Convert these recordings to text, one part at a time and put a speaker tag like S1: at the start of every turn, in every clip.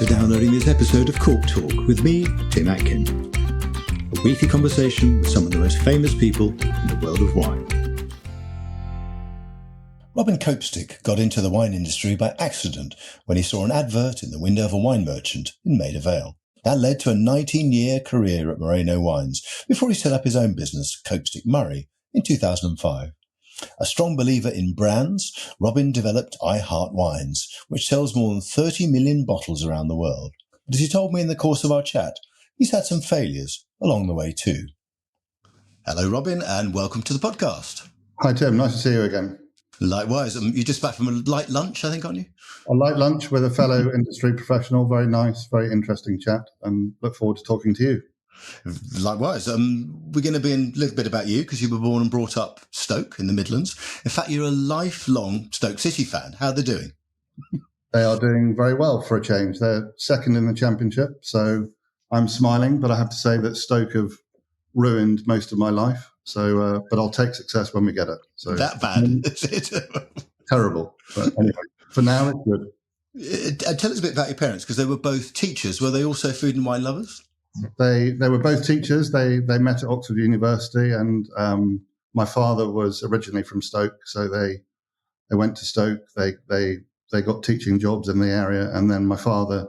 S1: for downloading this episode of Cork Talk with me, Tim Atkin. A weekly conversation with some of the most famous people in the world of wine. Robin Copestick got into the wine industry by accident when he saw an advert in the window of a wine merchant in Maida Vale. That led to a 19-year career at Moreno Wines before he set up his own business, Copestick Murray, in 2005. A strong believer in brands, Robin developed I Heart Wines, which sells more than 30 million bottles around the world. But as he told me in the course of our chat, he's had some failures along the way too. Hello, Robin, and welcome to the podcast.
S2: Hi, Tim. Nice to see you again.
S1: Likewise. You're just back from a light lunch, I think, aren't you?
S2: A light lunch with a fellow industry professional. Very nice, very interesting chat, and look forward to talking to you.
S1: Likewise. We're going to be in a little bit about you because you were born and brought up Stoke in the Midlands. In fact, you're a lifelong Stoke City fan. How are they doing?
S2: They are doing very well for a change. They're second in the Championship, so I'm smiling, but I have to say that Stoke have ruined most of my life. So, but I'll take success when we get it. So
S1: that bad, is it?
S2: Terrible. But anyway, for now, it's good.
S1: Tell us a bit about your parents, because they were both teachers. Were they also food and wine lovers?
S2: They were both teachers. They met at Oxford University, and my father was originally from Stoke, so they went to Stoke. They got teaching jobs in the area, and then my father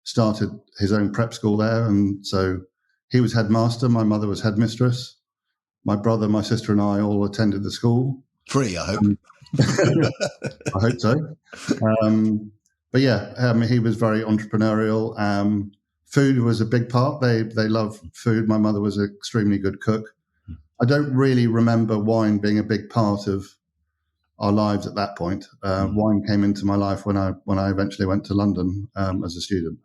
S2: started his own prep school there, and so he was headmaster. My mother was headmistress. My brother, my sister, and I all attended the school.
S1: Free, I hope.
S2: I hope so. But yeah, he was very entrepreneurial. Food was a big part. They love food. My mother was an extremely good cook. I don't really remember wine being a big part of our lives at that point. Wine came into my life when I eventually went to London as a student.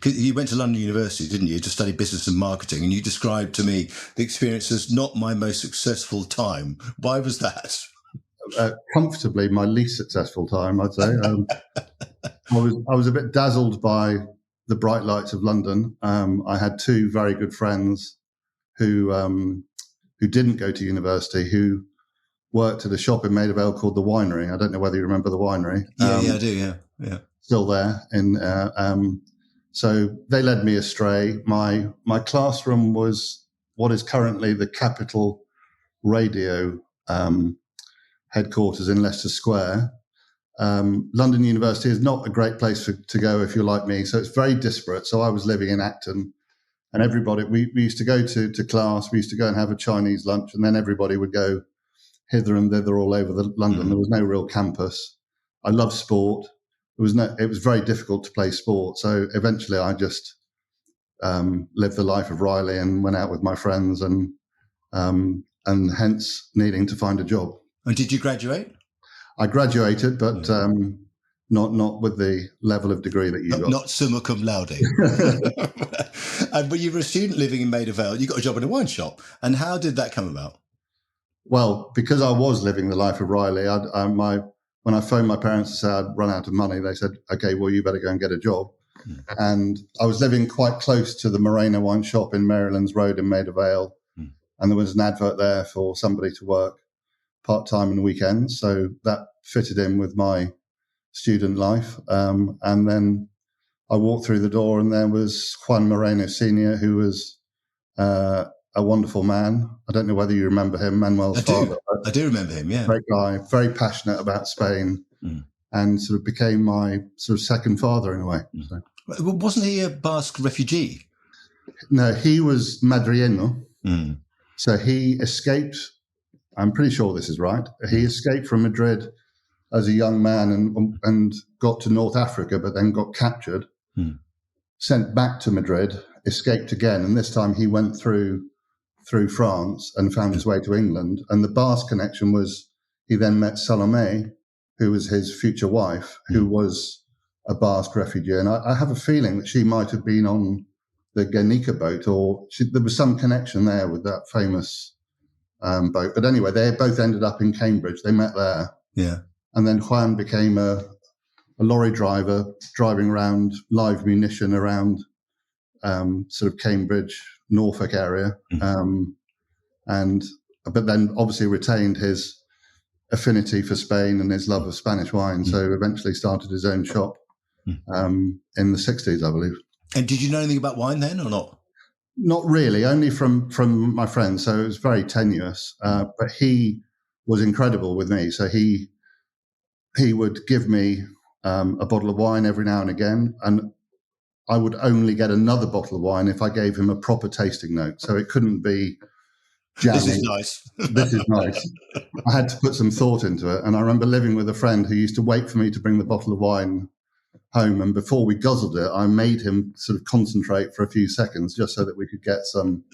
S1: You went to London University, didn't you, to study business and marketing, and you described to me the experience as not my most successful time. Why was that?
S2: Comfortably my least successful time, I'd say. I was a bit dazzled by the bright lights of London. I had two very good friends who didn't go to university, who worked at a shop in Maida Vale called The Winery. I don't know whether you remember The Winery.
S1: Yeah, I do, yeah.
S2: Still there. So they led me astray. My classroom was what is currently the Capital Radio headquarters in Leicester Square. London University is not a great place to go if you're like me, so it's very disparate. So I was living in Acton, and everybody, we used to go to class, we used to go and have a Chinese lunch, and then everybody would go hither and thither all over London. There was no real campus. I love sport. It was very difficult to play sport, so eventually I just lived the life of Riley and went out with my friends, and hence needing to find a job.
S1: And did you graduate?
S2: I graduated, but not with the level of degree that you got.
S1: Not summa cum laude. But you were a student living in Maida Vale. You got a job in a wine shop. And how did that come about?
S2: Well, because I was living the life of Riley, when I phoned my parents to say I'd run out of money, they said, okay, well, you better go and get a job. And I was living quite close to the Moreno Wine Shop in Marylands Road in Maida Vale. And there was an advert there for somebody to work part-time and weekends. So that fitted in with my student life. And then I walked through the door, and there was Juan Moreno Sr., who was a wonderful man. I don't know whether you remember him, Manuel's father.
S1: I do remember him, yeah.
S2: Great guy, very passionate about Spain, and sort of became my sort of second father in a way. So.
S1: Wasn't he a Basque refugee?
S2: No, he was Madrileño. So he escaped. I'm pretty sure this is right. He escaped from Madrid as a young man and got to North Africa, but then got captured, sent back to Madrid, escaped again, and this time he went through France and found his way to England. And the Basque connection was he then met Salome, who was his future wife, who was a Basque refugee. And I have a feeling that she might have been on the Guernica boat, or there was some connection there with that famous boat. But anyway, they both ended up in Cambridge. They met there.
S1: Yeah.
S2: And then Juan became a lorry driver, driving around live munition around sort of Cambridge, Norfolk area. But then obviously retained his affinity for Spain and his love of Spanish wine. So eventually started his own shop in the 60s, I believe.
S1: And did you know anything about wine then or not?
S2: Not really, only from my friends. So it was very tenuous. But he was incredible with me. So he would give me a bottle of wine every now and again, and I would only get another bottle of wine if I gave him a proper tasting note. So it couldn't be jammy.
S1: This is nice.
S2: This is nice. I had to put some thought into it. And I remember living with a friend who used to wait for me to bring the bottle of wine home. And before we guzzled it, I made him sort of concentrate for a few seconds just so that we could get some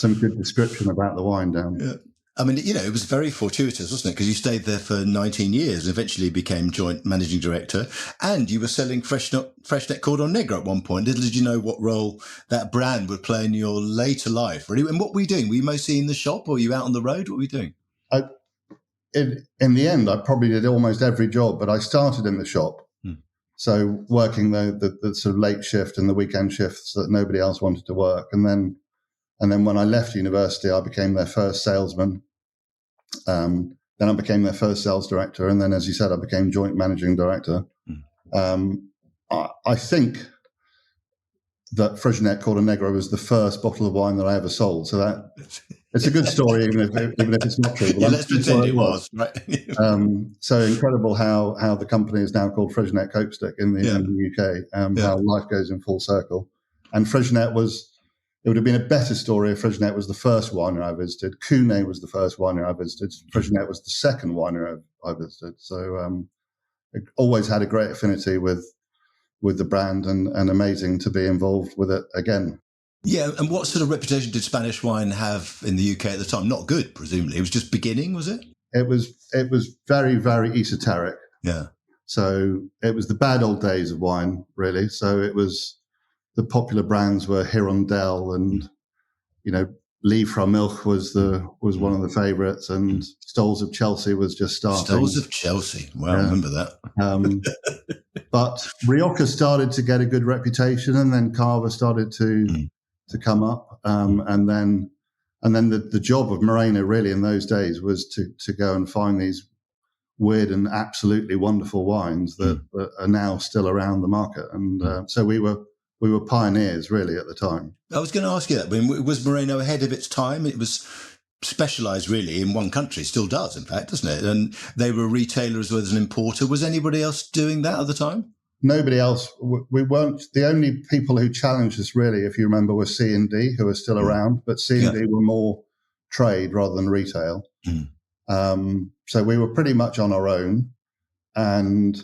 S2: good description about the wine down.
S1: Yeah. I mean, it was very fortuitous, wasn't it? Because you stayed there for 19 years and eventually became joint managing director. And you were selling Freshnet Cordon Negro at one point. Little did you know what role that brand would play in your later life, really. And what were you doing? Were you mostly in the shop or were you out on the road? What were you doing?
S2: In the end, I probably did almost every job, but I started in the shop. So working the sort of late shift and the weekend shifts that nobody else wanted to work. And then when I left university, I became their first salesman. Then I became their first sales director. And then, as you said, I became joint managing director. I think that Freshnet Cordon Negro was the first bottle of wine that I ever sold. So that it's a good story, even if it's not true.
S1: Yeah, let's pretend it was. Right.
S2: So incredible how the company is now called Freshnet Copestick in the UK, how life goes in full circle. And Freshnet it would have been a better story if Freshnet was the first winery I visited. Cunet was the first winery I visited. Freshnet was the second winery I visited. So I always had a great affinity with the brand and amazing to be involved with it again.
S1: Yeah, and what sort of reputation did Spanish wine have in the UK at the time? Not good, presumably. It was just beginning, was it?
S2: It was very, very esoteric.
S1: Yeah.
S2: So it was the bad old days of wine, really. So it was the popular brands were Hirondelle and, Livre Milk was one of the favourites, and Stoles of Chelsea was just starting.
S1: Stoles of Chelsea. Well, I remember that.
S2: But Rioja started to get a good reputation, and then Cava started to come up, and then the job of Moreno really in those days was to go and find these weird and absolutely wonderful wines that are now still around the market, and so we were pioneers really at the time.
S1: I was going to ask you that. I mean, was Moreno ahead of its time? It was specialised really in one country, still does, in fact, doesn't it? And they were a retailer as well as an importer. Was anybody else doing that at the time?
S2: Nobody else. We weren't. The only people who challenged us really, if you remember, were C&D, who are still around, but C&D were more trade rather than retail. So we were pretty much on our own, and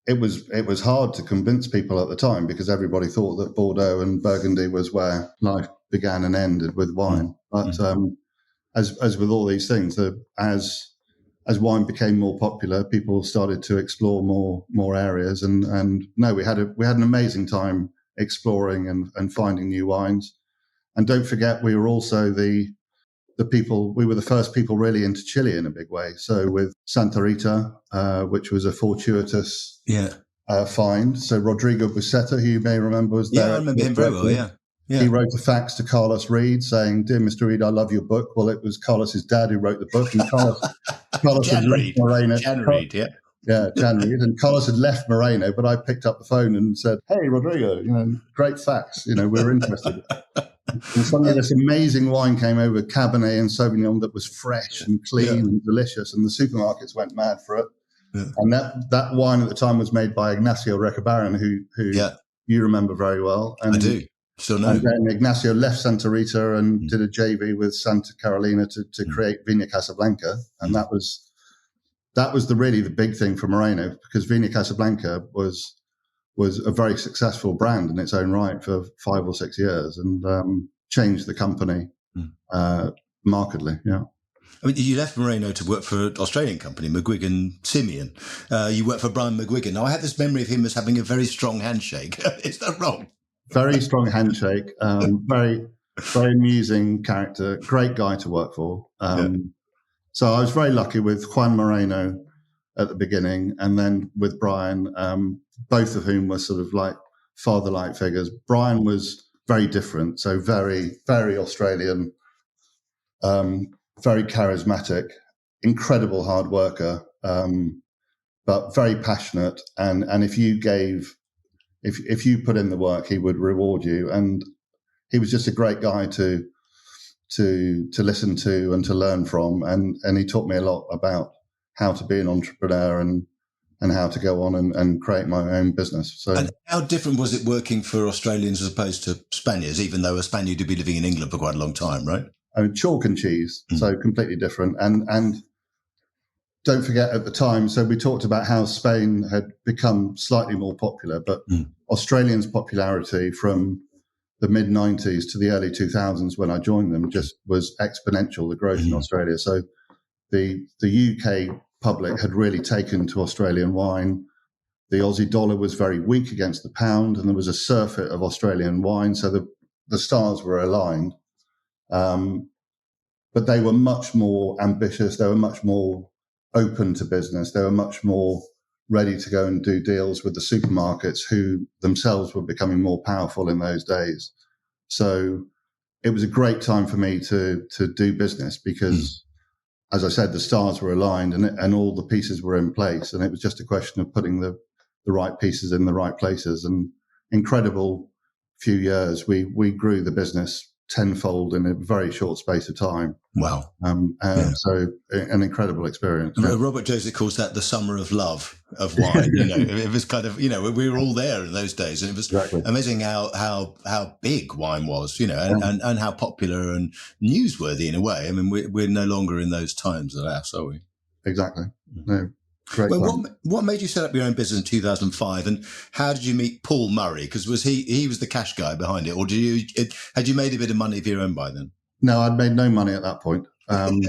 S2: it was hard to convince people at the time because everybody thought that Bordeaux and Burgundy was where life began and ended with wine. But as with all these things, as wine became more popular, people started to explore more areas. And no, we had an amazing time exploring and finding new wines. And don't forget, we were also we were the first people really into Chile in a big way. So with Santa Rita, which was a fortuitous find. So Rodrigo Buceta, who you may remember, was there.
S1: Yeah, I remember him very well, yeah.
S2: He wrote a fax to Carlos Reed saying, "Dear Mr. Reed, I love your book." Well, it was Carlos's dad who wrote the book, and Carlos had left Moreno.
S1: Jan Reed, yeah.
S2: Yeah, Jan Reed. And Carlos had left Moreno, but I picked up the phone and said, "Hey, Rodrigo, great fax. We're interested." And suddenly this amazing wine came over, Cabernet and Sauvignon, that was fresh and clean and delicious, and the supermarkets went mad for it. Yeah. And that wine at the time was made by Ignacio Recabarren, who you remember very well. And,
S1: I do. Still know.
S2: And then Ignacio left Santa Rita and did a JV with Santa Carolina to create Viña Casablanca, and that was really the big thing for Moreno, because Viña Casablanca was a very successful brand in its own right for 5 or 6 years, and changed the company markedly. Yeah.
S1: I mean, you left Moreno to work for an Australian company, McGuigan Simeon. You worked for Brian McGuigan. Now, I have this memory of him as having a very strong handshake. Is that wrong?
S2: Very strong handshake. Very, very amusing character. Great guy to work for. So I was very lucky with Juan Moreno at the beginning, and then with Brian, both of whom were sort of like father-like figures. Brian was very different, so very, very Australian, very charismatic, incredible hard worker, but very passionate. And if you put in the work, he would reward you. And he was just a great guy to listen to and to learn from. And he taught me a lot about how to be an entrepreneur and how to go on and create my own business. So,
S1: and how different was it working for Australians as opposed to Spaniards, even though a Spaniard would be living in England for quite a long time, right?
S2: Chalk and cheese, so completely different. And don't forget at the time, so we talked about how Spain had become slightly more popular, but Australians' popularity from the mid-90s to the early 2000s when I joined them just was exponential, the growth in Australia. So the UK public had really taken to Australian wine. The Aussie dollar was very weak against the pound, and there was a surfeit of Australian wine, so the stars were aligned. But they were much more ambitious. They were much more open to business. They were much more ready to go and do deals with the supermarkets, who themselves were becoming more powerful in those days. So it was a great time for me to do business because, as I said, the stars were aligned and all the pieces were in place. And it was just a question of putting the right pieces in the right places. And incredible few years, we grew the business tenfold in a very short space of time.
S1: Wow.
S2: So an incredible experience. Yeah.
S1: Robert Joseph calls that the summer of love of wine. It was kind of, we were all there in those days, and it was amazing how big wine was, and how popular and newsworthy in a way. I mean, we're no longer in those times, alas, are we?
S2: Exactly. No. Great.
S1: Well, what made you set up your own business in 2005, and how did you meet Paul Murray? Because he was the cash guy behind it, or had you made a bit of money of your own by then?
S2: No, I'd made no money at that point, and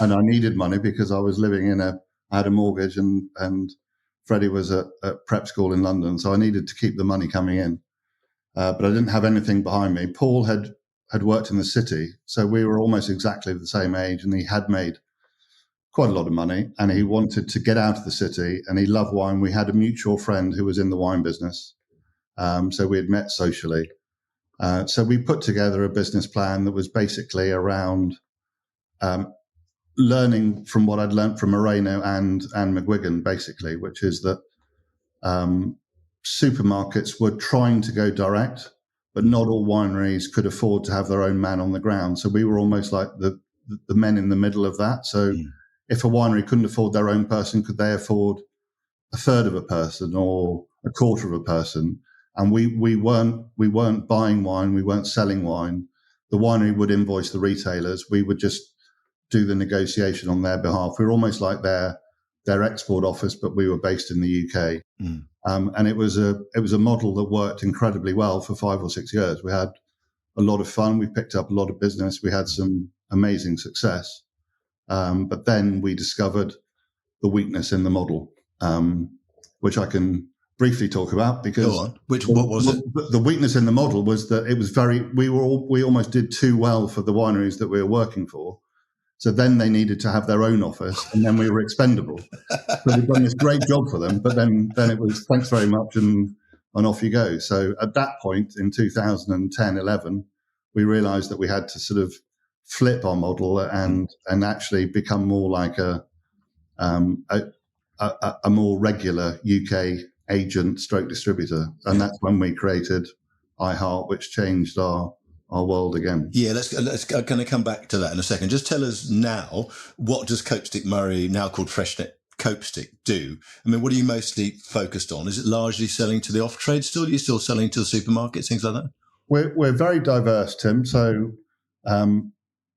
S2: I needed money because I was living I had a mortgage, and Freddie was at prep school in London, so I needed to keep the money coming in, but I didn't have anything behind me. Paul had worked in the city, so we were almost exactly the same age, and he had made quite a lot of money, and he wanted to get out of the city, and he loved wine. We had a mutual friend who was in the wine business, so we had met socially. So we put together a business plan that was basically around learning from what I'd learned from Moreno and McGuigan, basically, which is that supermarkets were trying to go direct, but not all wineries could afford to have their own man on the ground. So we were almost like the men in the middle of that. So if a winery couldn't afford their own person, could they afford a third of a person or a quarter of a person? And we weren't buying wine, we weren't selling wine. The winery would invoice the retailers. We would just do the negotiation on their behalf. We were almost like their export office, but we were based in the UK. And it was a model that worked incredibly well for 5 or 6 years. We had a lot of fun. We picked up a lot of business. We had some amazing success. But then we discovered the weakness in the model, which I can briefly talk about because
S1: go on. What was it?
S2: The weakness in the model was that it was we almost did too well for the wineries that we were working for. So then they needed to have their own office, and then we were expendable. So we've done this great job for them, but then it was thanks very much and off you go. So at that point in 2010, 11, we realized that we had to sort of flip our model and actually become more like a more regular UK agent stroke distributor. And that's when we created iHeart, which changed our world again.
S1: Yeah, let's kind of come back to that in a second. Just tell us now, what does Copestick Murray, now called Freshnet Copestick, do? I mean, what are you mostly focused on? Is it largely selling to the off-trade still? Are you still selling to the supermarkets, things like that?
S2: We're very diverse, Tim. So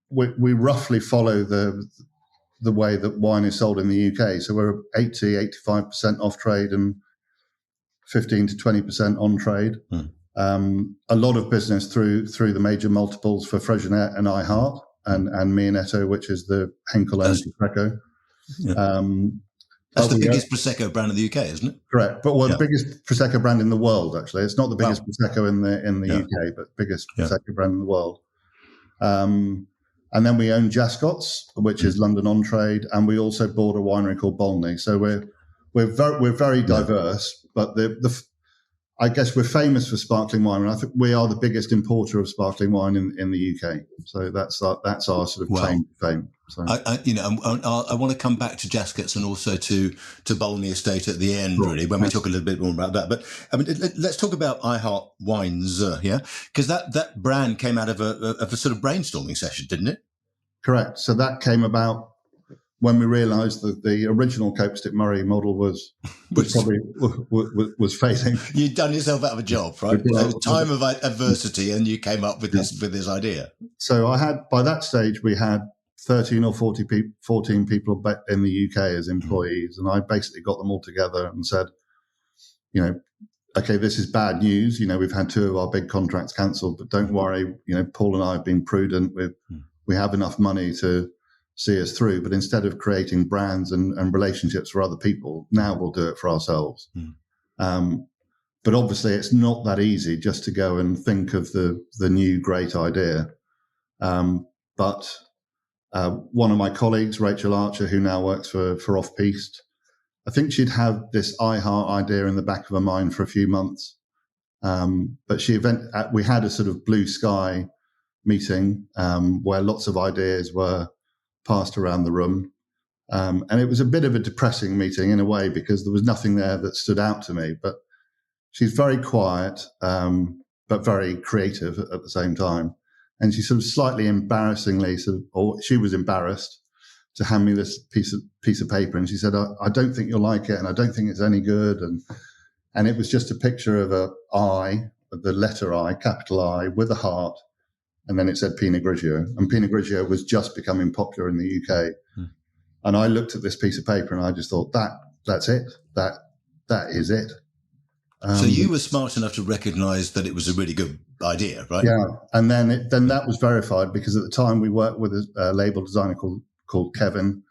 S2: we roughly follow the way that wine is sold in the UK. So we're 85% off-trade and 15 to 20% on-trade. A lot of business through the major multiples for Freshnet and iHeart and Mianetto, which is the Henkel-owned Prosecco.
S1: That's the biggest Prosecco brand in the UK, isn't it?
S2: Correct. But the biggest Prosecco brand in the world, actually. It's not the biggest Prosecco in the UK, but biggest Prosecco brand in the world. And then we own Jascots, which is London on-trade, and we also bought a winery called Bolney. So we're very diverse, but I guess we're famous for sparkling wine, and I think we are the biggest importer of sparkling wine in the UK. So that's our sort of claim to fame. So.
S1: I want to come back to Jaskets and also to Bolney Estate at the end, really, when we talk a little bit more about that. But I mean, let's talk about I Heart Wines, because that brand came out of a sort of brainstorming session, didn't it?
S2: Correct. So that came about when we realised that the original Copestick Murray model was failing.
S1: You'd done yourself out of a job, right? Time of adversity, and you came up with this idea.
S2: So by that stage, we had 13 or 14 people in the UK as employees, and I basically got them all together and said, okay, this is bad news. We've had 2 of our big contracts cancelled, but don't worry. Paul and I have been prudent. We have enough money to see us through, but instead of creating brands and relationships for other people, now we'll do it for ourselves. But obviously it's not that easy just to go and think of the new great idea. But one of my colleagues, Rachel Archer, who now works for Off-Piste, I think she'd had this I Heart idea in the back of her mind for a few months. But we had a sort of blue sky meeting where lots of ideas were passed around the room. And it was a bit of a depressing meeting in a way because there was nothing there that stood out to me. But she's very quiet, but very creative at the same time. And she sort of slightly embarrassingly, she was embarrassed to hand me this piece of paper. And she said, I don't think you'll like it, and I don't think it's any good. And it was just a picture of a I, the letter I, capital I, with a heart. And then it said Pinot Grigio. And Pinot Grigio was just becoming popular in the UK. And I looked at this piece of paper and I just thought, that's it. That is it.
S1: So you were smart enough to recognise that it was a really good idea, right?
S2: Yeah. And then that was verified because at the time we worked with a label designer called Kevin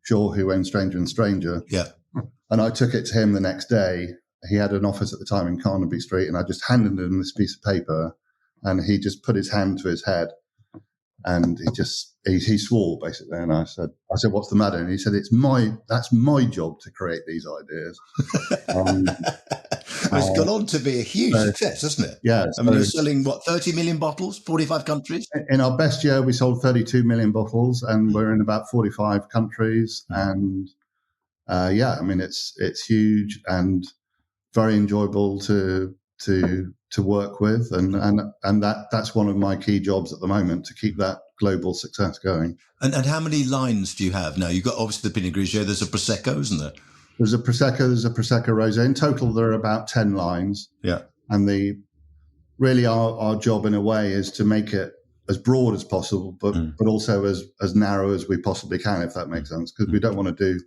S2: Shaw, who owned Stranger and Stranger.
S1: Yeah.
S2: And I took it to him the next day. He had an office at the time in Carnaby Street, and I just handed him this piece of paper. And he just put his hand to his head, and he swore basically. And I said, "What's the matter?" And he said, that's my job to create these ideas."
S1: It's gone on to be a huge success, hasn't it?
S2: Yeah.
S1: I mean, you're selling 30 million bottles, 45 countries.
S2: In our best year, we sold 32 million bottles, and we're in about 45 countries. And I mean, it's huge and very enjoyable to work with, and that's one of my key jobs at the moment, to keep that global success going.
S1: And how many lines do you have now? You've got obviously the Pinot Grigio, there's a Prosecco, isn't there?
S2: There's a Prosecco Rosé. In total, there are about 10 lines.
S1: Yeah.
S2: And our job in a way is to make it as broad as possible, but also as narrow as we possibly can, if that makes sense, because we don't want to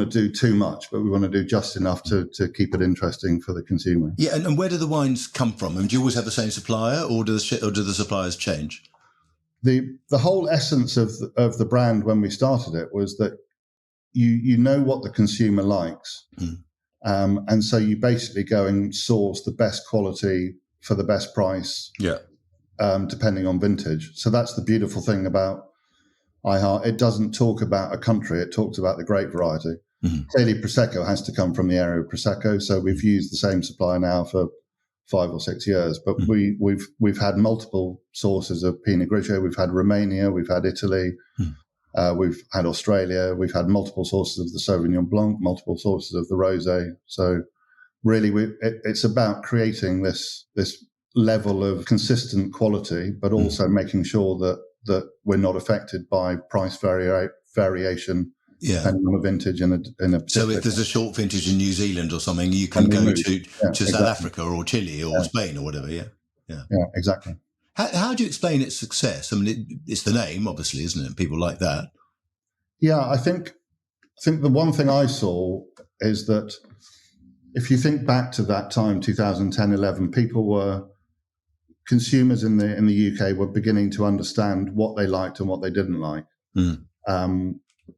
S2: do too much, but we want to do just enough to keep it interesting for the consumer.
S1: Yeah, and where do the wines come from? I mean, do you always have the same supplier, or do the suppliers change?
S2: The whole essence of the brand when we started it was that you know what the consumer likes, and so you basically go and source the best quality for the best price, depending on vintage. So that's the beautiful thing about I Heart. It doesn't talk about a country; it talks about the grape variety. Clearly, Prosecco has to come from the area of Prosecco, so we've used the same supplier now for 5 or 6 years. But we've had multiple sources of Pinot Grigio. We've had Romania, we've had Italy, we've had Australia. We've had multiple sources of the Sauvignon Blanc, multiple sources of the Rosé. So really, it's about creating this level of consistent quality, but also making sure that we're not affected by price variation depending on a vintage in a
S1: So if there's a short vintage in New Zealand or something, you can go to South Africa or Chile or Spain or whatever. Yeah,
S2: exactly.
S1: How do you explain its success? I mean, it's the name, obviously, isn't it? People like that.
S2: Yeah, I think the one thing I saw is that if you think back to that time, 2010, 11, consumers in the UK were beginning to understand what they liked and what they didn't like.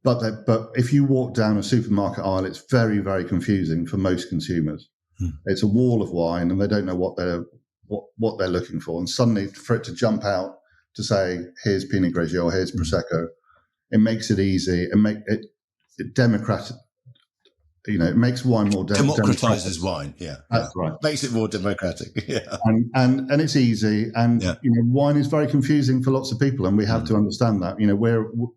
S2: But if you walk down a supermarket aisle, it's very, very confusing for most consumers. It's a wall of wine, and they don't know what they're looking for. And suddenly, for it to jump out to say, "Here's Pinot Grigio," or "Here's Prosecco," it makes it easy and it it makes wine more
S1: democratizes wine. Yeah,
S2: that's right.
S1: Makes it more democratic. Yeah,
S2: and it's easy. And wine is very confusing for lots of people, and we have to understand that.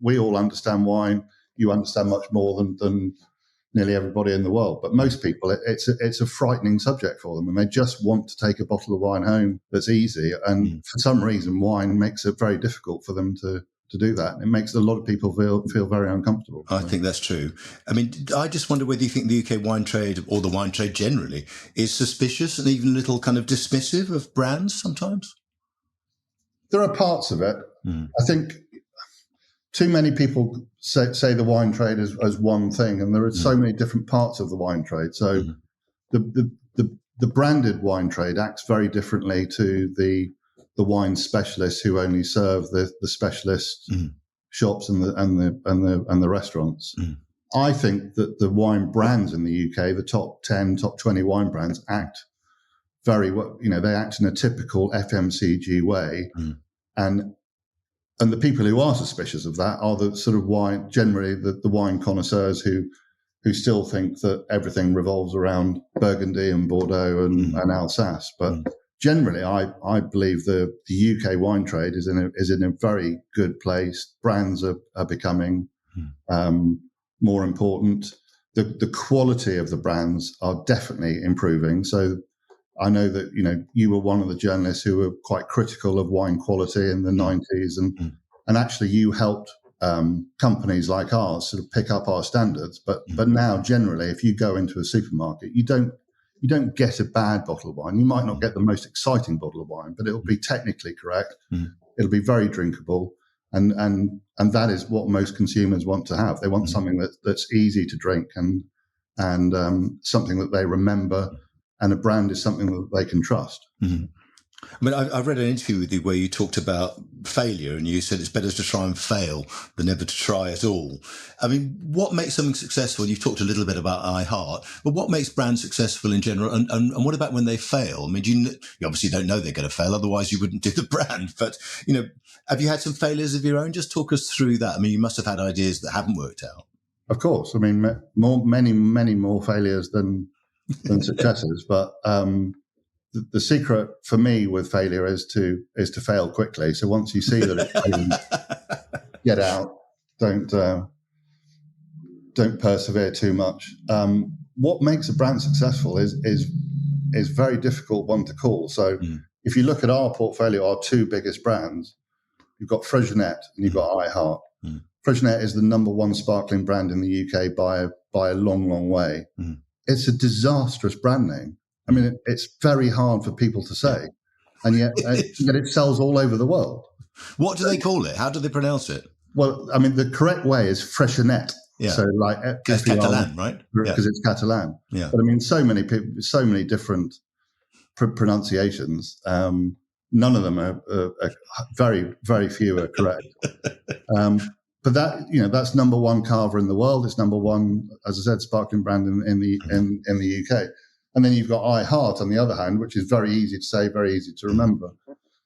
S2: We all understand wine. You understand much more than nearly everybody in the world. But most people, it's a frightening subject for them, and they just want to take a bottle of wine home that's easy. And for some reason, wine makes it very difficult for them to do that. It makes a lot of people feel very uncomfortable.
S1: I think that's true. I mean, I just wonder whether you think the UK wine trade, or the wine trade generally, is suspicious and even a little kind of dismissive of brands sometimes?
S2: There are parts of it. I think too many people say the wine trade as one thing, and there are so many different parts of the wine trade. So the branded wine trade acts very differently to the wine specialists who only serve the specialist shops and the restaurants. I think that the wine brands in the UK, the top 10, top 20 wine brands, act very well. They act in a typical FMCG way, and the people who are suspicious of that are the sort of wine, generally the wine connoisseurs who still think that everything revolves around Burgundy and Bordeaux and Alsace. But generally, I believe the UK wine trade is in a very good place. Brands are becoming more important. The quality of the brands are definitely improving. So I know that you were one of the journalists who were quite critical of wine quality in the 90s, and actually you helped companies like ours sort of pick up our standards. But now generally, if you go into a supermarket, you don't get a bad bottle of wine. You might not get the most exciting bottle of wine, but it'll be technically correct. It'll be very drinkable, and that is what most consumers want to have. They want something that's easy to drink and something that they remember. And a brand is something that they can trust.
S1: I mean, I've read an interview with you where you talked about failure, and you said it's better to try and fail than never to try at all. I mean, what makes something successful? You've talked a little bit about I Heart, but what makes brands successful in general? And what about when they fail? I mean, you obviously don't know they're going to fail, otherwise you wouldn't do the brand. But, have you had some failures of your own? Just talk us through that. I mean, you must have had ideas that haven't worked out.
S2: Of course. I mean, many more failures than successes. But the secret for me with failure is to fail quickly. So once you see that it's failing, get out. Don't persevere too much. What makes a brand successful is very difficult one to call. So if you look at our portfolio, our two biggest brands, you've got Freixenet and you've got I Heart. Freixenet is the number one sparkling brand in the UK by a long, long way. It's a disastrous brand name. I mean, it's very hard for people to say, and yet it sells all over the world.
S1: What do they call it? How do they pronounce it?
S2: Well, I mean, the correct way is Freixenet.
S1: Yeah.
S2: So like
S1: it's Catalan, right?
S2: Because it's Catalan.
S1: Yeah.
S2: But I mean, so many people, so many different pronunciations. None of them are very, very few are correct. But that's number one carver in the world. It's number one, as I said, sparkling brand in the UK. And then you've got I Heart on the other hand, which is very easy to say, very easy to remember.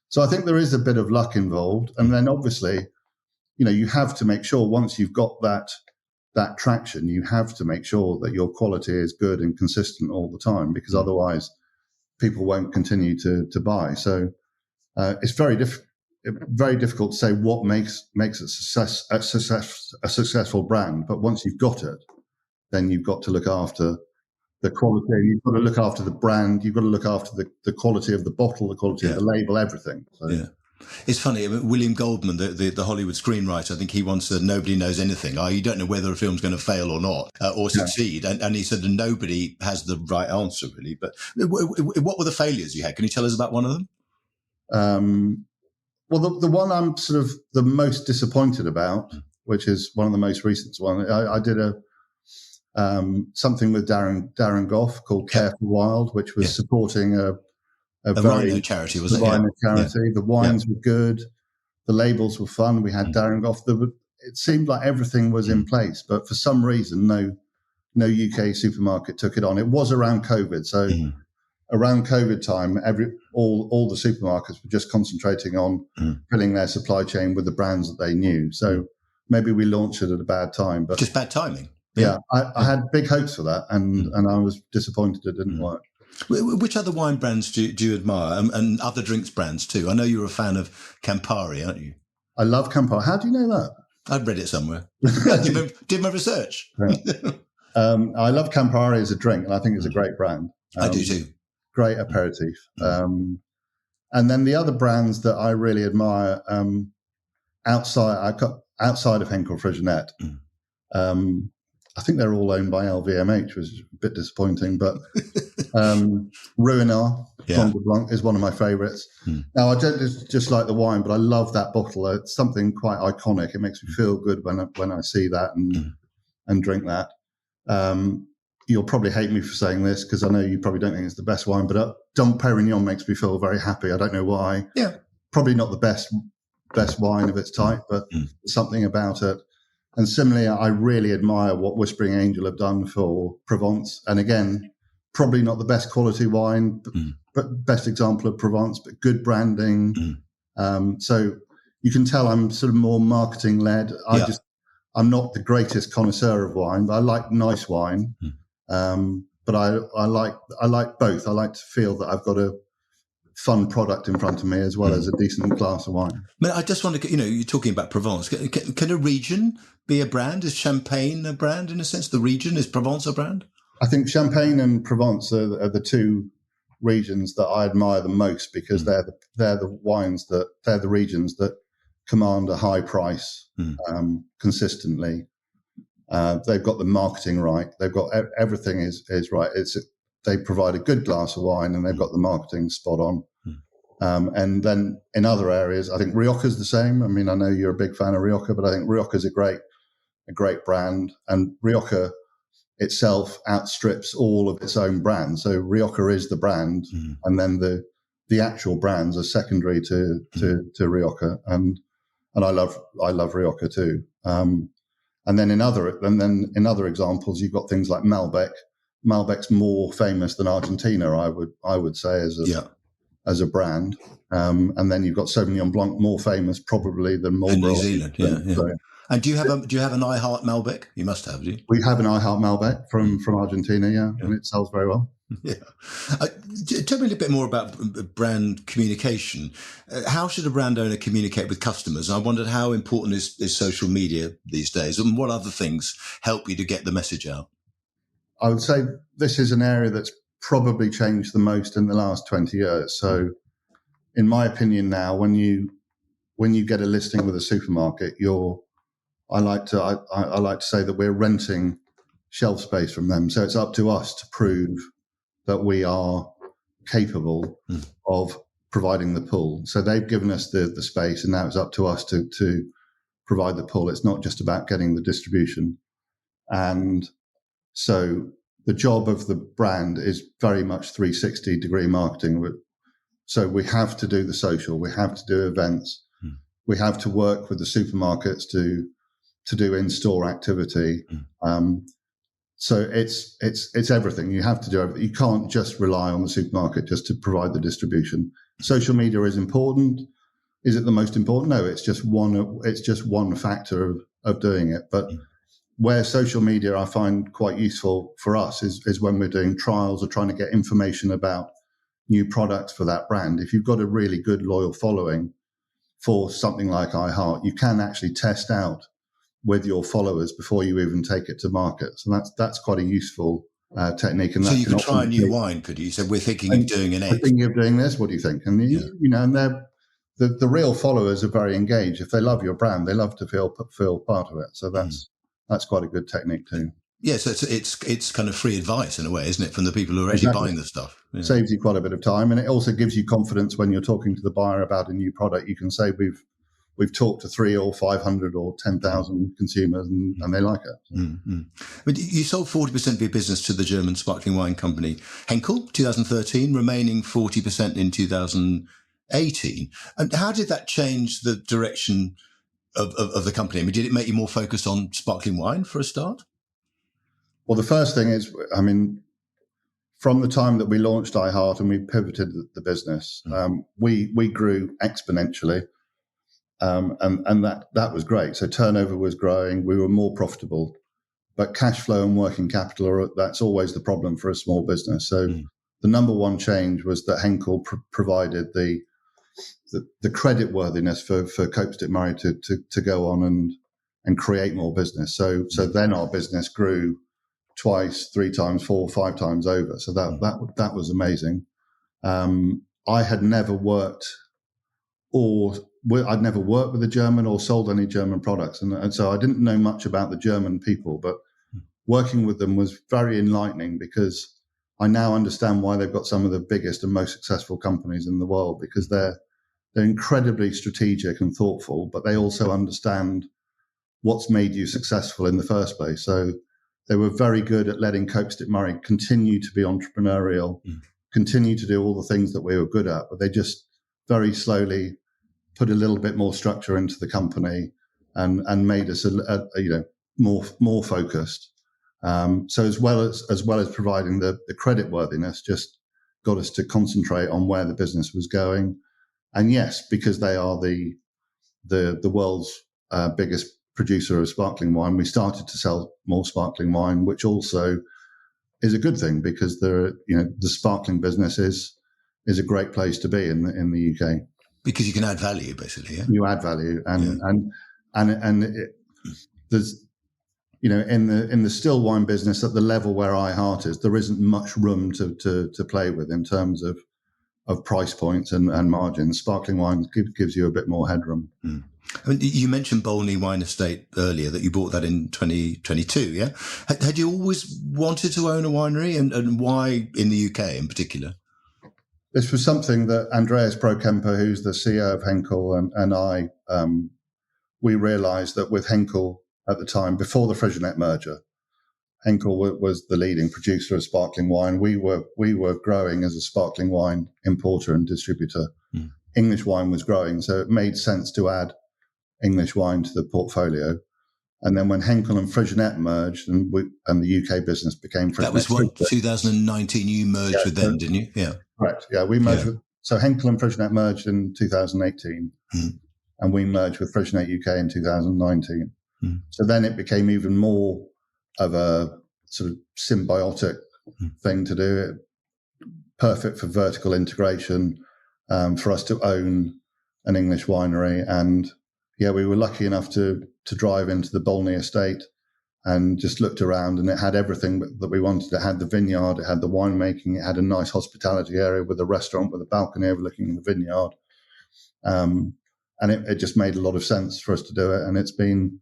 S2: So I think there is a bit of luck involved. And then obviously, you have to make sure once you've got that traction, you have to make sure that your quality is good and consistent all the time, because otherwise people won't continue to buy. So it's very difficult to say what makes a successful brand. But once you've got it, then you've got to look after the quality. You've got to look after the brand. You've got to look after the quality of the bottle, the quality of the label, everything. So.
S1: Yeah. It's funny. I mean, William Goldman, the Hollywood screenwriter, I think he once said, nobody knows anything. You don't know whether a film's going to fail or not, or succeed. And he said that nobody has the right answer, really. But what were the failures you had? Can you tell us about one of them?
S2: Well, the one I'm sort of the most disappointed about, which is one of the most recent ones, I did something with Darren Goff called Care for Wild, which was supporting a very
S1: rhino charity, wasn't
S2: it?
S1: Rhino
S2: charity. Yeah. The wines were good. The labels were fun. We had Darren Goff. It seemed like everything was in place, but for some reason, no UK supermarket took it on. It was around COVID. So around COVID time, all the supermarkets were just concentrating on filling their supply chain with the brands that they knew. So maybe we launched it at a bad time. But
S1: just bad timing.
S2: Yeah. I had big hopes for that, and I was disappointed it didn't work.
S1: Which other wine brands do you admire, and other drinks brands too? I know you're a fan of Campari, aren't you?
S2: I love Campari. How do you know that?
S1: I'd read it somewhere. did my research.
S2: Yeah. I love Campari as a drink, and I think it's a great brand.
S1: I do too.
S2: Great aperitif. And then the other brands that I really admire outside of Henkel Frisianet, I think they're all owned by LVMH, which is a bit disappointing. But Ruinart Blanc de Blanc is one of my favourites. Now, I don't just like the wine, but I love that bottle. It's something quite iconic. It makes me feel good when I see that and drink that. You'll probably hate me for saying this because I know you probably don't think it's the best wine, but Dom Perignon makes me feel very happy. I don't know why.
S1: Yeah,
S2: probably not the best wine of its type, but something about it. And similarly, I really admire what Whispering Angel have done for Provence. And again, probably not the best quality wine, but best example of Provence, but good branding. So you can tell I'm sort of more marketing led. I'm not the greatest connoisseur of wine, but I like nice wine. But I like both. I like to feel that I've got a fun product in front of me as well as a decent glass of wine.
S1: But I just wonder, you're talking about Provence. Can a region be a brand? Is Champagne a brand in a sense? The region, is Provence a brand?
S2: I think Champagne and Provence are the two regions that I admire the most because they're the wines they're the regions that command a high price consistently. They've got the marketing right. They've got everything is right. They provide a good glass of wine and they've got the marketing spot on. And then in other areas, I think Rioja's the same. I mean, I know you're a big fan of Rioja, but I think Rioja's a great brand, and Rioja itself outstrips all of its own brands. So Rioja is the brand, and then the actual brands are secondary to Rioja. And I love Rioja too. And then in other examples, you've got things like Malbec. Malbec's more famous than Argentina, I would say, as a brand. And then you've got Sauvignon Blanc, more famous probably than Marlborough.
S1: New Zealand, yeah. So, and do you have an I Heart Malbec? You must have, do you?
S2: We have an I Heart Malbec from Argentina, and it sells very well.
S1: Yeah. Tell me a little bit more about brand communication. How should a brand owner communicate with customers? And I wondered how important is social media these days, and what other things help you to get the message out?
S2: I would say this is an area that's probably changed the most in the last 20 years. So in my opinion now, when you get a listing with a supermarket, I like to say that we're renting shelf space from them. So it's up to us to prove that we are capable of providing the pull. So they've given us the space, and now it's up to us to provide the pull. It's not just about getting the distribution. And so the job of the brand is very much 360-degree marketing. So we have to do the social, we have to do events, we have to work with the supermarkets to do in-store activity. So it's everything. You have to do everything. You can't just rely on the supermarket just to provide the distribution. Social media is important. Is it the most important? No, it's just one factor of doing it. But where social media I find quite useful for us is when we're doing trials or trying to get information about new products for that brand. If you've got a really good loyal following for something like iHeart, you can actually test out with your followers before you even take it to market. So that's quite a useful technique. And
S1: so you could try a new wine, could you? So we're thinking of doing an X.
S2: We're thinking of doing this. What do you think? And and the real followers are very engaged. If they love your brand, they love to feel part of it. So that's quite a good technique too.
S1: Yeah, so it's kind of free advice in a way, isn't it, from the people who are actually buying the stuff? Yeah.
S2: Saves you quite a bit of time, and it also gives you confidence when you're talking to the buyer about a new product. You can say we've talked to 300 or 500 or 10,000 consumers, and they like it.
S1: Mm-hmm. But you sold 40% of your business to the German sparkling wine company Henkel, 2013, remaining 40% in 2018. And how did that change the direction of the company? I mean, did it make you more focused on sparkling wine for a start?
S2: Well, the first thing is, I mean, from the time that we launched iHeart and we pivoted the business, we grew exponentially. And that was great. So turnover was growing. We were more profitable. but cash flow and working capital, that's always the problem for a small business. So the number one change was that Henkel provided the credit worthiness for Copestick Murray to go on and create more business. So then our business grew twice, 3 times, 4, 5 times over. So that was amazing. I had never worked I'd never worked with a German or sold any German products. And so I didn't know much about the German people, but working with them was very enlightening, because I now understand why they've got some of the biggest and most successful companies in the world, because they're incredibly strategic and thoughtful, but they also understand what's made you successful in the first place. So they were very good at letting Copestick Murray continue to be entrepreneurial, continue to do all the things that we were good at, but they just very slowly put a little bit more structure into the company and made us more focused. So as well as providing the credit worthiness, just got us to concentrate on where the business was going. And yes, because they are the world's biggest producer of sparkling wine, we started to sell more sparkling wine, which also is a good thing, because the sparkling business is a great place to be in the UK.
S1: Because you can add value, basically. Yeah?
S2: You add value, there's, in the still wine business, at the level where iHeart is, there isn't much room to play with in terms of price points and margins. Sparkling wine gives you a bit more headroom.
S1: I mean, you mentioned Bolney Wine Estate earlier, that you bought that in 2022, yeah? Had you always wanted to own a winery, and why in the UK in particular?
S2: This was something that Andreas Prokemper, who's the CEO of Henkel, and I, we realised that with Henkel at the time, before the Freixenet merger, Henkel was the leading producer of sparkling wine. We were growing as a sparkling wine importer and distributor. English wine was growing, so it made sense to add English wine to the portfolio. And then when Henkel and Freixenet merged, and the UK business became Freixenet.
S1: That was 2019. You merged with them, didn't you? Yeah.
S2: Correct. Yeah, we merged with. So Henkel and Freixenet merged in 2018, and we merged with Freixenet UK in 2019. So then it became even more of a sort of symbiotic thing to do. Perfect for vertical integration, for us to own an English winery. And yeah, we were lucky enough to drive into the Bolney estate and just looked around, and it had everything that we wanted. It had the vineyard, it had the winemaking, it had a nice hospitality area with a restaurant with a balcony overlooking the vineyard. And it just made a lot of sense for us to do it. And it's been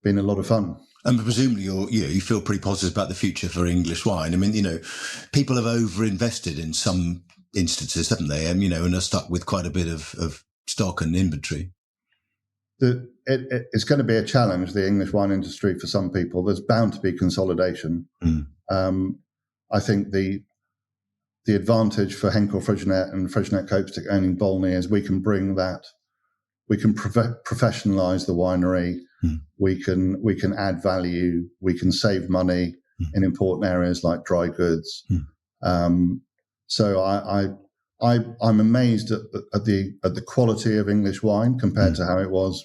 S2: a lot of fun.
S1: And presumably you feel pretty positive about the future for English wine. I mean, people have overinvested in some instances, haven't they? And are stuck with quite a bit of stock and inventory.
S2: It's going to be a challenge, the English wine industry, for some people. There's bound to be consolidation. I think the advantage for Henkel Freixenet and Freixenet Copestick owning Bolney is we can bring that, we can professionalise the winery, we can add value, we can save money in important areas like dry goods. So I'm amazed at the quality of English wine compared to how it was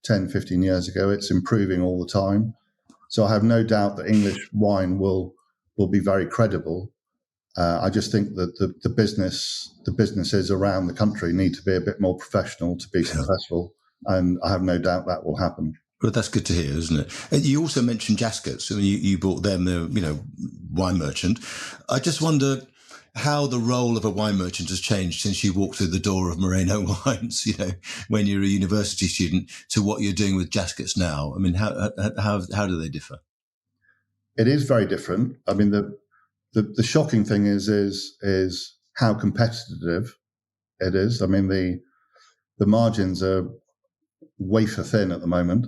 S2: 10, 15 years ago. It's improving all the time. So I have no doubt that English wine will be very credible. I just think that the businesses around the country need to be a bit more professional to be successful. And I have no doubt that will happen.
S1: Well, that's good to hear, isn't it? And you also mentioned Jaskets. I mean, you bought them, wine merchant. I just wonder how the role of a wine merchant has changed since you walked through the door of Moreno Wines, when you're a university student, to what you're doing with Jaskets now. I mean, how do they differ?
S2: It is very different. I mean, the shocking thing is how competitive it is. I mean, the margins are wafer thin at the moment.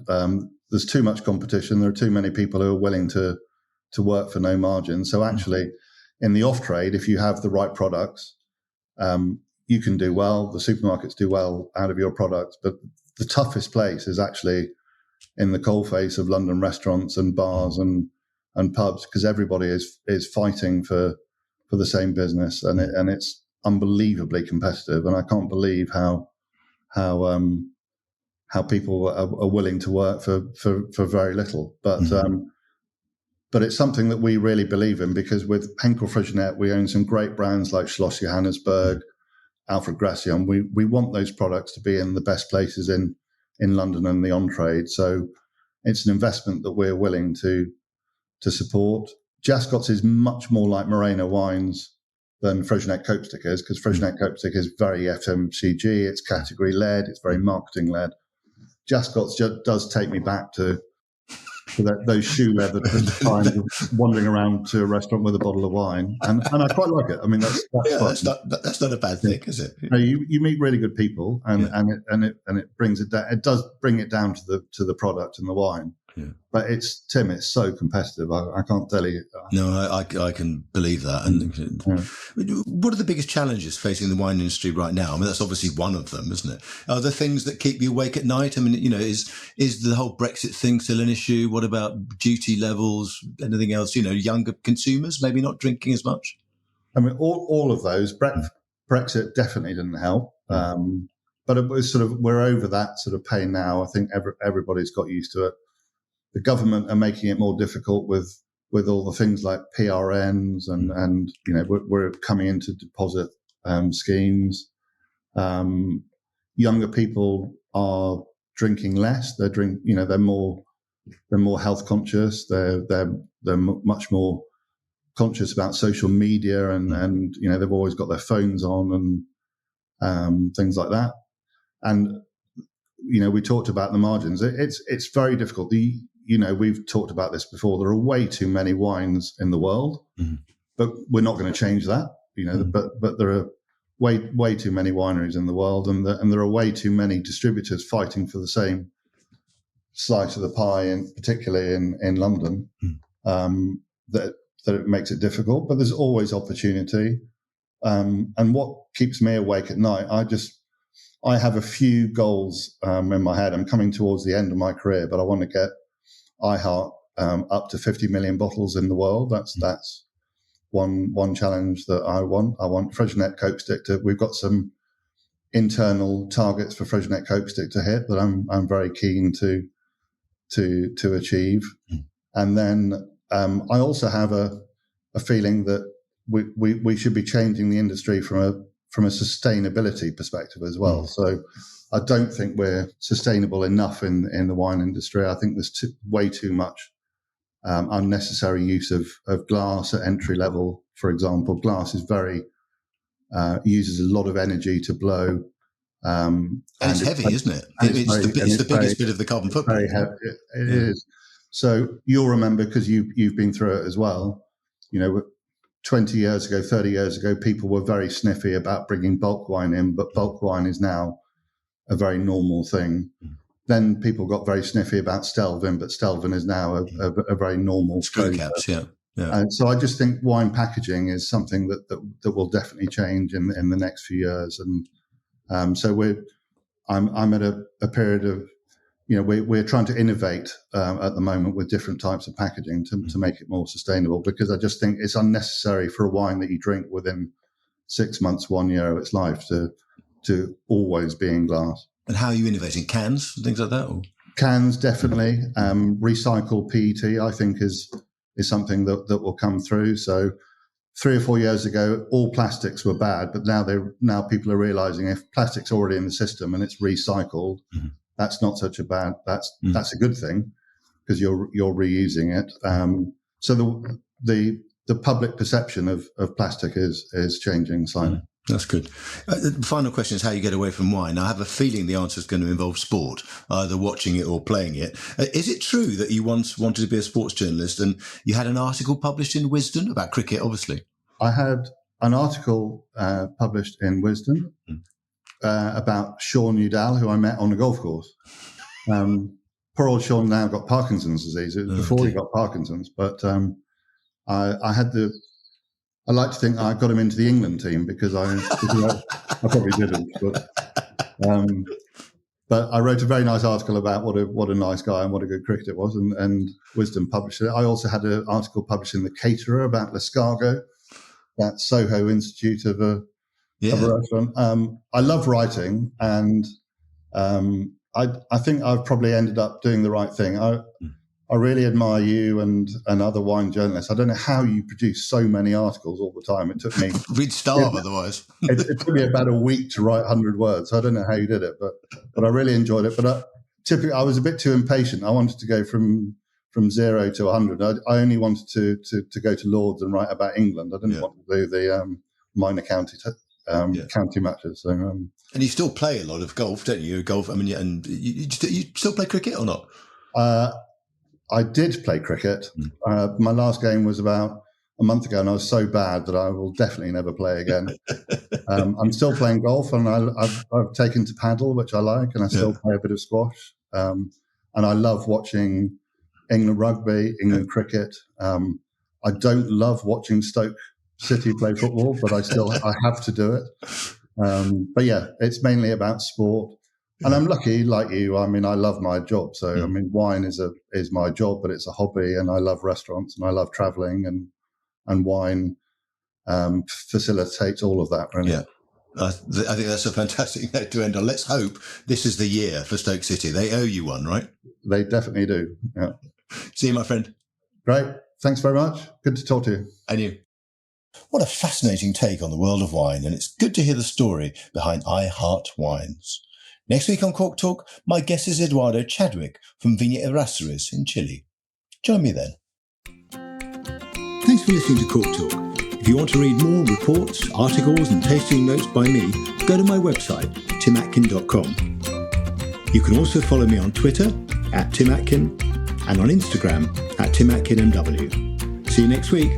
S2: There's too much competition. There are too many people who are willing to work for no margin. So actually, in the off trade, if you have the right products, you can do well. The supermarkets do well out of your products. But the toughest place is actually in the coalface of London restaurants and bars and pubs, because everybody is fighting for the same business, and it's unbelievably competitive. And I can't believe how people are willing to work for very little. But but it's something that we really believe in, because with Henkel Freixenet, we own some great brands like Schloss Johannesburg, Alfred Gracian. We want those products to be in the best places in London and the on-trade. So it's an investment that we're willing to support. Jascots is much more like Moreno wines than Freixenet Copestick is, because Freixenet Copestick is very FMCG, it's category-led, it's very marketing-led. Jascots does take me back to those shoe leather times of wandering around to a restaurant with a bottle of wine, and I quite like it. I mean, that's
S1: that's not a bad thing, is it?
S2: No, you meet really good people, and it brings it down. It does bring it down to the product and the wine.
S1: Yeah.
S2: But it's so competitive. I can't tell you.
S1: No, I can believe that. And what are the biggest challenges facing the wine industry right now? I mean, that's obviously one of them, isn't it? Are there things that keep you awake at night? I mean, is the whole Brexit thing still an issue? What about duty levels? Anything else? Younger consumers maybe not drinking as much.
S2: I mean, all of those. Brexit definitely didn't help. But it was we're over that sort of pain now. I think everybody's got used to it. The government are making it more difficult with all the things like PRNs and we're coming into deposit schemes. Younger people are drinking less. They're more health conscious. They're much more conscious about social media and they've always got their phones on and things like that. And we talked about the margins. It's very difficult. We've talked about this before. There are way too many wines in the world, but we're not going to change that. But there are way too many wineries in the world, and there are way too many distributors fighting for the same slice of the pie, and particularly in London, that it makes it difficult. But there's always opportunity. And what keeps me awake at night, I have a few goals in my head. I'm coming towards the end of my career, but I want to get iHeart up to 50 million bottles in the world. That's one challenge that I want. I want Freixenet Copestick we've got some internal targets for Freixenet Copestick to hit that I'm very keen to achieve. And then I also have a feeling that we should be changing the industry from a sustainability perspective as well. So I don't think we're sustainable enough in the wine industry. I think there's way too much unnecessary use of glass at entry level. For example, glass is uses a lot of energy to blow.
S1: And it's heavy, isn't it? It's the biggest bit of the carbon footprint.
S2: Very heavy. It is. So you'll remember, because you've been through it as well. 20 years ago, 30 years ago, people were very sniffy about bringing bulk wine in, but bulk wine is now a very normal thing. Then people got very sniffy about Stelvin, but Stelvin is now a very normal
S1: screw caps. Yeah.
S2: And so I just think wine packaging is something that will definitely change in the next few years. And so I'm at a period of, we're trying to innovate at the moment with different types of packaging to make it more sustainable, because I just think it's unnecessary for a wine that you drink within 6 months, 1 year of its life to always be in glass.
S1: And how are you innovating? Cans, things like that? Or?
S2: Cans, definitely. Recycled PET, I think, is something that will come through. So 3 or 4 years ago, all plastics were bad, but now people are realizing if plastic's already in the system and it's recycled, that's not such a bad. That's a good thing, because you're reusing it. So the public perception of plastic is changing slightly.
S1: That's good. The final question is how you get away from wine. I have a feeling the answer is going to involve sport, either watching it or playing it. Is it true that you once wanted to be a sports journalist and you had an article published in Wisden about cricket, obviously?
S2: I had an article published in Wisden about Sean Udall, who I met on a golf course. Poor old Sean now got Parkinson's disease. It was before he got Parkinson's, but I like to think I got him into the England team because I probably didn't, but I wrote a very nice article about what a nice guy and what a good cricketer was, and Wisden published it. I also had an article published in The Caterer about L'Escargot, that Soho Institute of a restaurant. I love writing, and I think I've probably ended up doing the right thing. I really admire you and other wine journalists. I don't know how you produce so many articles all the time. It took me...
S1: We'd starve otherwise.
S2: it took me about a week to write 100 words. I don't know how you did it, but I really enjoyed it. But typically, I was a bit too impatient. I wanted to go from 0 to 100. I only wanted to go to Lords and write about England. I didn't want to do the minor county matches. So,
S1: and you still play a lot of golf, don't you? Golf. I mean, and you still play cricket or not?
S2: I did play cricket. My last game was about a month ago, and I was so bad that I will definitely never play again. I'm still playing golf, and I've taken to paddle, which I like, and I still play a bit of squash. And I love watching England rugby, England cricket. I don't love watching Stoke City play football, but I have to do it. But yeah, it's mainly about sport. And I'm lucky, like you. I mean, I love my job. So, I mean, wine is my job, but it's a hobby, and I love restaurants, and I love traveling, and wine facilitates all of that. Really.
S1: Yeah, I think that's a fantastic note to end on. Let's hope this is the year for Stoke City. They owe you one, right?
S2: They definitely do. Yeah.
S1: See you, my friend.
S2: Great. Thanks very much. Good to talk to you.
S1: And you. What a fascinating take on the world of wine, and it's good to hear the story behind I Heart Wines. Next week on Cork Talk, my guest is Eduardo Chadwick from Viña Errázuriz in Chile. Join me then. Thanks for listening to Cork Talk. If you want to read more reports, articles and tasting notes by me, go to my website, timatkin.com. You can also follow me on Twitter @TimAtkin and on Instagram @TimAtkinMW. See you next week.